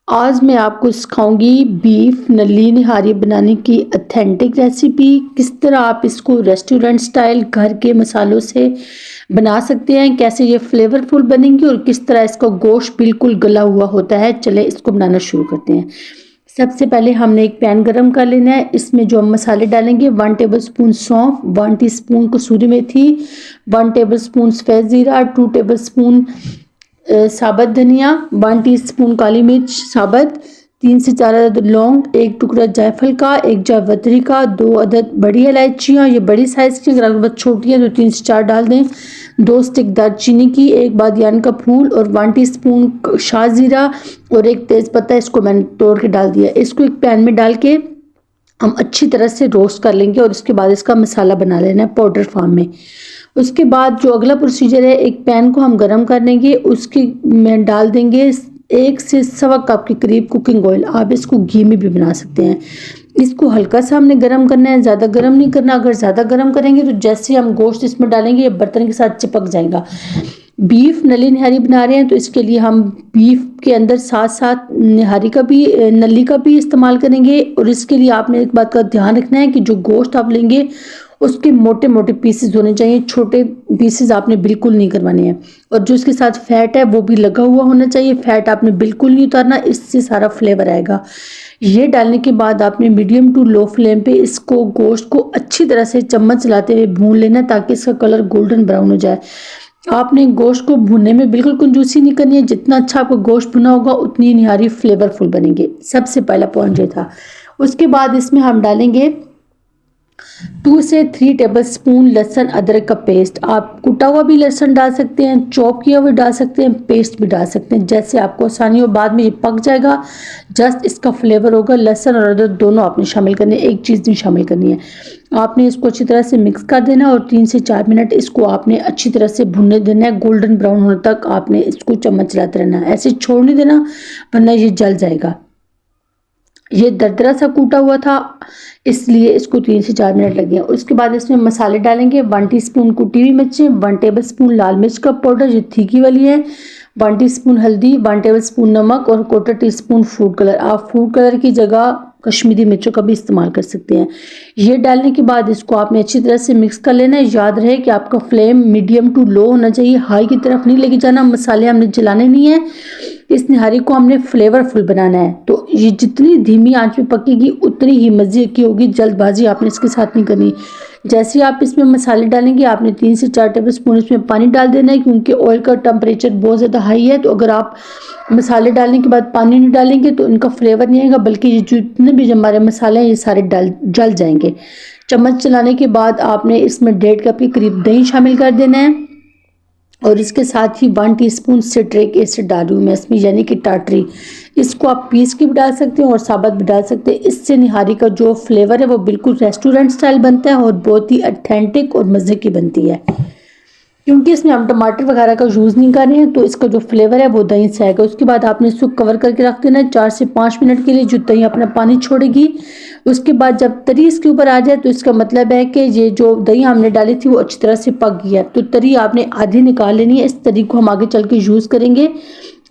आज मैं आपको सिखाऊंगी बीफ नली निहारी बनाने की ऑथेंटिक रेसिपी। किस तरह आप इसको रेस्टोरेंट स्टाइल घर के मसालों से बना सकते हैं, कैसे ये फ्लेवरफुल बनेंगी और किस तरह इसका गोश्त बिल्कुल गला हुआ होता है। चले इसको बनाना शुरू करते हैं। सबसे पहले हमने एक पैन गरम कर लेना है। इसमें जो हम मसाले डालेंगे 1 टेबलस्पून सौंफ, 1 टीस्पून कसूरी मेथी, 1 टेबलस्पून सफ़ेद ज़ीरा, 2 टेबलस्पून साबुत धनिया, 1 टीस्पून काली मिर्च साबुत, 3 से 4 अदद लौंग, 1 टुकड़ा जायफल का, 1 जावित्री का, 2 अदद बड़ी इलायचियाँ, ये बड़ी साइज़ की, अगर आपके पास छोटी है तो 3 से 4 डाल दें, 2 स्टिक दालचीनी की, 1 बादियान का फूल और 1 टीस्पून शाह ज़ीरा और 1 तेज़पत्ता, इसको मैंने तोड़ के डाल दिया। इसको एक पैन में डाल के हम अच्छी तरह से रोस्ट कर लेंगे और उसके बाद इसका मसाला बना लेना है पाउडर फॉर्म में। उसके बाद जो अगला प्रोसीजर है, एक पैन को हम गरम कर लेंगे, उसके में डाल देंगे 1 से सवा कप के करीब कुकिंग ऑयल। आप इसको घी में भी बना सकते हैं। इसको हल्का सा हमने गरम करना है, ज़्यादा गरम नहीं करना। अगर ज़्यादा गरम करेंगे तो जैसे हम गोश्त इसमें डालेंगे ये बर्तन के साथ चिपक जाएगा। बीफ नली निहारी बना रहे हैं तो इसके लिए हम बीफ के अंदर साथ साथ निहारी का भी नली का भी इस्तेमाल करेंगे। और इसके लिए आपने एक बात का ध्यान रखना है कि जो गोश्त आप लेंगे उसके मोटे मोटे पीसेस होने चाहिए, छोटे पीसेस आपने बिल्कुल नहीं करवाने हैं। और जो इसके साथ फैट है वो भी लगा हुआ होना चाहिए, फैट आपने बिल्कुल नहीं उतारना, इससे सारा फ्लेवर आएगा। ये डालने के बाद आपने मीडियम टू लो फ्लेम पे इसको गोश्त को अच्छी तरह से चम्मच चलाते हुए भून लेना ताकि इसका कलर गोल्डन ब्राउन हो जाए। आपने गोश्त को भुनने में बिल्कुल कंजूसी नहीं करनी है, जितना अच्छा आपका गोश्त भुना होगा उतनी निहारी फ्लेवरफुल बनेंगे। सबसे पहला पॉइंट ये था। उसके बाद इसमें हम डालेंगे 2 से 3 टेबलस्पून लहसुन अदरक का पेस्ट। आप कुटा हुआ भी लहसुन डाल सकते हैं, चॉप किया हुआ डाल सकते हैं, पेस्ट भी डाल सकते हैं, जैसे आपको आसानी हो। बाद में ये पक जाएगा, जस्ट इसका फ्लेवर होगा। लहसुन और अदरक दोनों आपने शामिल करने, एक चीज़ नहीं शामिल करनी है। आपने इसको अच्छी तरह से मिक्स कर देना और 3 से 4 मिनट इसको आपने अच्छी तरह से भुनने देना है। गोल्डन ब्राउन होने तक आपने इसको चम्मच चलाते रहना है, ऐसे छोड़ नहीं देना वरना ये जल जाएगा। ये दरदरा सा कूटा हुआ था इसलिए इसको 3 से 4 मिनट लगे। उसके बाद इसमें मसाले डालेंगे 1 टीस्पून कुटी हुई मिर्चें, 1 टेबलस्पून लाल मिर्च का पाउडर, ये तीखी वाली है, 1 टीस्पून हल्दी, 1 टेबलस्पून नमक और 1/4 टीस्पून फूड कलर। आप फूड कलर की जगह कश्मीरी मिर्चों का भी इस्तेमाल कर सकते हैं। ये डालने के बाद इसको आपने अच्छी तरह से मिक्स कर लेना है। याद रहे कि आपका फ्लेम मीडियम टू लो होना चाहिए, हाई की तरफ नहीं लेके जाना। मसाले हमने जलाने नहीं है, इस निहारी को हमने फ्लेवरफुल बनाना है। तो ये जितनी धीमी आंच पे पकेगी उतनी ही मज़े की होगी, जल्दबाजी आपने इसके साथ नहीं करनी। जैसे ही आप इसमें मसाले डालेंगे आपने 3 से 4 टेबलस्पून इसमें पानी डाल देना है, क्योंकि ऑयल का टेम्परेचर बहुत ज़्यादा हाई है। तो अगर आप मसाले डालने के बाद पानी नहीं डालेंगे तो इनका फ्लेवर नहीं आएगा, बल्कि ये जितने भी हमारे मसाले हैं ये सारे जल जाएंगे। चम्मच चलाने के बाद आपने इसमें 1.5 कप के करीब दही शामिल कर देना है और इसके साथ ही 1 टीस्पून सिट्रिक एसिड डालूँ मैं इसमें, यानी कि टाटरी। इसको आप पीस के भी डाल सकते हैं और साबुत भी डाल सकते हैं। इससे निहारी का जो फ्लेवर है वो बिल्कुल रेस्टोरेंट स्टाइल बनता है और बहुत ही ऑथेंटिक और मज़े की बनती है। क्योंकि इसमें हम टमाटर वगैरह का यूज़ नहीं कर रहे हैं तो इसका जो फ्लेवर है वो दही से आएगा। उसके बाद आपने इसको कवर करके रख देना है 4 से 5 मिनट के लिए, जो दही अपना पानी छोड़ेगी। उसके बाद जब तरी इसके ऊपर आ जाए तो इसका मतलब है कि ये जो दही हमने डाली थी वो अच्छी तरह से पक गई है। तो तरी आपने आधी निकाल लेनी है। इस तरी को हम आगे चल के यूज़ करेंगे।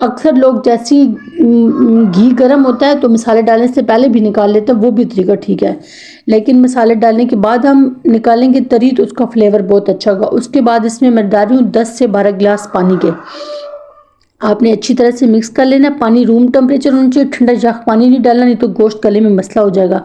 अक्सर लोग जैसे ही घी गर्म होता है तो मसाले डालने से पहले भी निकाल लेते हैं, वो भी तरीका ठीक है, लेकिन मसाले डालने के बाद हम निकालेंगे तरी तो उसका फ्लेवर बहुत अच्छा होगा। उसके बाद इसमें मैं डाल रही हूँ 10 से 12 गिलास पानी के। आपने अच्छी तरह से मिक्स कर लेना। पानी रूम टेम्परेचर होना चाहिए, ठंडा जाग पानी नहीं डालना, नहीं तो गोश्त गले में मसला हो जाएगा।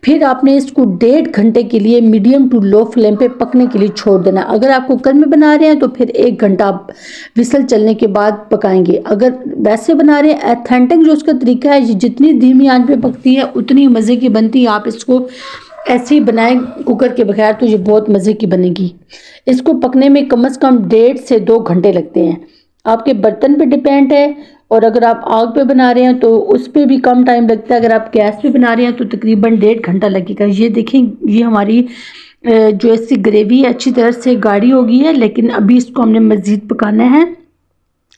फिर आपने इसको 1.5 घंटे के लिए मीडियम टू लो फ्लेम पे पकने के लिए छोड़ देना। अगर आपको कुकर में बना रहे हैं तो फिर 1 घंटा आप विसल चलने के बाद पकाएंगे। अगर वैसे बना रहे हैं ऑथेंटिक जो उसका तरीका है, ये जितनी धीमी आंच पे पकती है उतनी मज़े की बनती है। आप इसको ऐसे ही बनाएं कुकर के बगैर तो ये बहुत मज़े की बनेगी। इसको पकने में कम से कम 1.5 से 2 घंटे लगते हैं, आपके बर्तन पे डिपेंड है। और अगर आप आग पे बना रहे हैं तो उस पर भी कम टाइम लगता है, अगर आप गैस पे बना रहे हैं तो तकरीबन 1.5 घंटा लगेगा। ये देखें, ये हमारी जो इसकी ग्रेवी है अच्छी तरह से गाढ़ी हो गई है, लेकिन अभी इसको हमने मज़ीद पकाना है।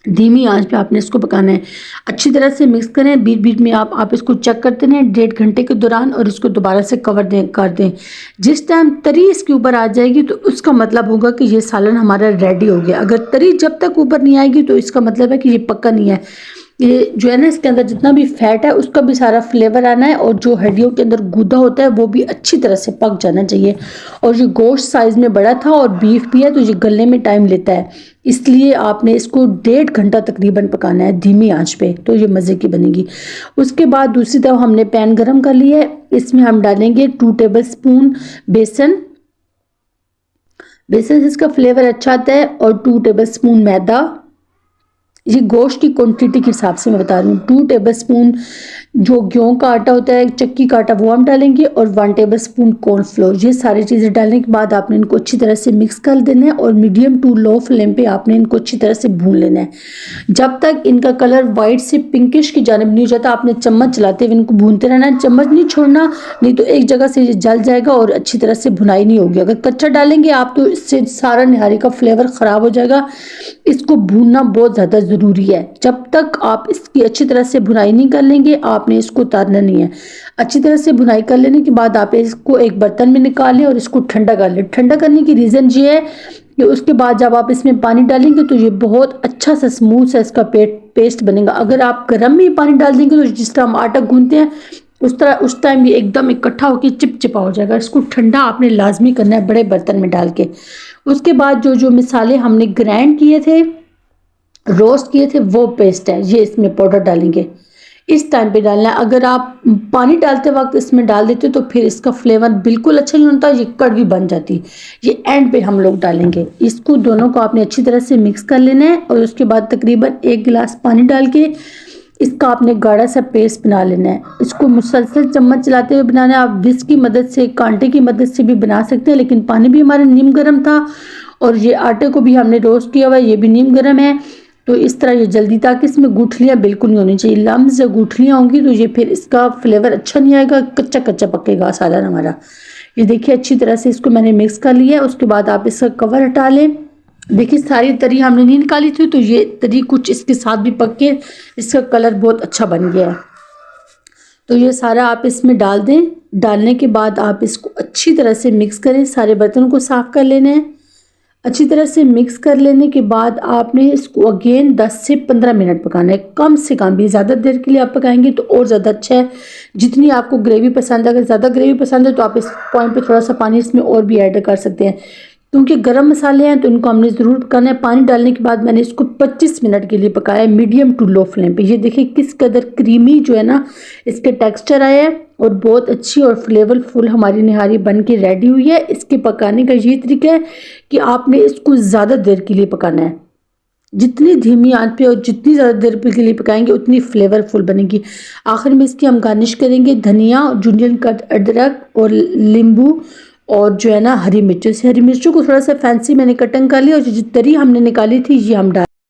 धीमी आंच पे आपने इसको पकाना है। अच्छी तरह से मिक्स करें, बीच बीच में आप इसको चेक करते रहें 1.5 घंटे के दौरान और इसको दोबारा से कर दें। जिस टाइम तरी इसके ऊपर आ जाएगी तो उसका मतलब होगा कि ये सालन हमारा रेडी हो गया। अगर तरी जब तक ऊपर नहीं आएगी तो इसका मतलब है कि ये पक्का नहीं है। ये जो है ना, इसके अंदर जितना भी फैट है उसका भी सारा फ्लेवर आना है, और जो हड्डियों के अंदर गूदा होता है वो भी अच्छी तरह से पक जाना चाहिए। और ये गोश्त साइज़ में बड़ा था और बीफ भी है, तो ये गलने में टाइम लेता है, इसलिए आपने इसको 1.5 घंटा तकरीबन पकाना है धीमी आंच पे, तो ये मज़े की बनेगी। उसके बाद दूसरी तरफ हमने पैन गरम कर लिया है, इसमें हम डालेंगे 2 टेबल स्पून बेसन। बेसन से इसका फ्लेवर अच्छा आता है। और 2 टेबल स्पून मैदा। ये गोश्त की क्वांटिटी के हिसाब से मैं बता रही हूँ। 2 टेबल स्पून जो गेहूं का आटा होता है, चक्की का आटा, वो हम डालेंगे। और 1 टेबल स्पून कॉर्नफ्लोर। ये सारी चीज़ें डालने के बाद आपने इनको अच्छी तरह से मिक्स कर देना है, और मीडियम टू लो फ्लेम पे आपने इनको अच्छी तरह से भून लेना है। जब तक इनका कलर वाइट से पिंकिश की जानिब नहीं हो जाता, आपने चम्मच चलाते हुए इनको भूनते रहना है, चम्मच नहीं छोड़ना, नहीं तो एक जगह से ये जल जाएगा और अच्छी तरह से भुनाई नहीं होगी। अगर कच्चा डालेंगे आप तो इससे सारा निहारी का फ्लेवर ख़राब हो जाएगा। इसको भूनना बहुत ज़्यादा ज़रूरी है। जब तक आप इसकी अच्छी तरह से भुनाई नहीं कर लेंगे, आपने इसको उतारना नहीं है। अच्छी तरह से भुनाई कर लेने के बाद आप इसको एक बर्तन में निकाल लें और इसको ठंडा कर लें। ठंडा करने की रीज़न ये है कि उसके बाद जब आप इसमें पानी डालेंगे तो ये बहुत अच्छा सा स्मूथ सा इसका पेस्ट बनेगा। अगर आप गर्म में पानी डाल देंगे तो जिस तरह हम आटा गूंथते हैं उस टाइम ये एकदम इकट्ठा होकर चिपचिपा हो जाएगा। इसको ठंडा आपने लाजमी करना है बड़े बर्तन में डाल के। उसके बाद जो जो मसाले हमने ग्राइंड किए थे, रोस्ट किए थे, वो पेस्ट है, ये इसमें पाउडर डालेंगे। इस टाइम पे डालना है। अगर आप पानी डालते वक्त इसमें डाल देते तो फिर इसका फ्लेवर बिल्कुल अच्छा नहीं होता, ये कड़वी बन जाती। ये एंड पे हम लोग डालेंगे। इसको दोनों को आपने अच्छी तरह से मिक्स कर लेना है, और उसके बाद तकरीबन 1 गिलास पानी डाल के इसका आपने गाढ़ा सा पेस्ट बना लेना है। इसको मुसलसल चम्मच चलाते हुए बनाना है। आप विस्क की मदद से, कांटे की मदद से भी बना सकते हैं, लेकिन पानी भी हमारा नीम गर्म था और ये आटे को भी हमने रोस्ट किया हुआ है, ये भी नीम गर्म है। तो इस तरह ये जल्दी, ताकि इसमें गुठलियाँ बिल्कुल नहीं होनी चाहिए। लम्स या गुठलियाँ होंगी तो ये फिर इसका फ्लेवर अच्छा नहीं आएगा, कच्चा कच्चा पकेगा सालन हमारा। ये देखिए अच्छी तरह से इसको मैंने मिक्स कर लिया है। उसके बाद आप इसका कवर हटा लें। देखिए सारी तरी हमने नहीं निकाली थी, तो ये तरी कुछ इसके साथ भी पक के इसका कलर बहुत अच्छा बन गया है। तो ये सारा आप इसमें डाल दें। डालने के बाद आप इसको अच्छी तरह से मिक्स करें। सारे बर्तनों को साफ़ कर लेना है। अच्छी तरह से मिक्स कर लेने के बाद आपने इसको अगेन 10 से 15 मिनट पकाना है, कम से कम भी। ज़्यादा देर के लिए आप पकाएंगे तो और ज़्यादा अच्छा है। जितनी आपको ग्रेवी पसंद है, अगर ज़्यादा ग्रेवी पसंद है तो आप इस पॉइंट पे थोड़ा सा पानी इसमें और भी ऐड कर सकते हैं, क्योंकि गरम मसाले हैं तो इनको हमने ज़रूर पकाना है। पानी डालने के बाद मैंने इसको 25 मिनट के लिए पकाया है मीडियम टू लो फ्लेम पे। ये देखिए किस कदर क्रीमी जो है ना इसके टेक्सचर आया है, और बहुत अच्छी और फ्लेवरफुल हमारी निहारी बन के रेडी हुई है। इसके पकाने का ये तरीका है कि आपने इसको ज़्यादा देर के लिए पकाना है। जितनी धीमी आंच पे और जितनी ज़्यादा देर के लिए पकाएंगे उतनी फ्लेवरफुल बनेगी। आखिर में इसकी हम गार्निश करेंगे धनिया, जूलियन कट अदरक और नींबू, और जो है ना हरी मिर्चों से। हरी मिर्चों को थोड़ा सा फैंसी मैंने कटिंग कर लिया, और जो तरी हमने निकाली थी ये हम डाल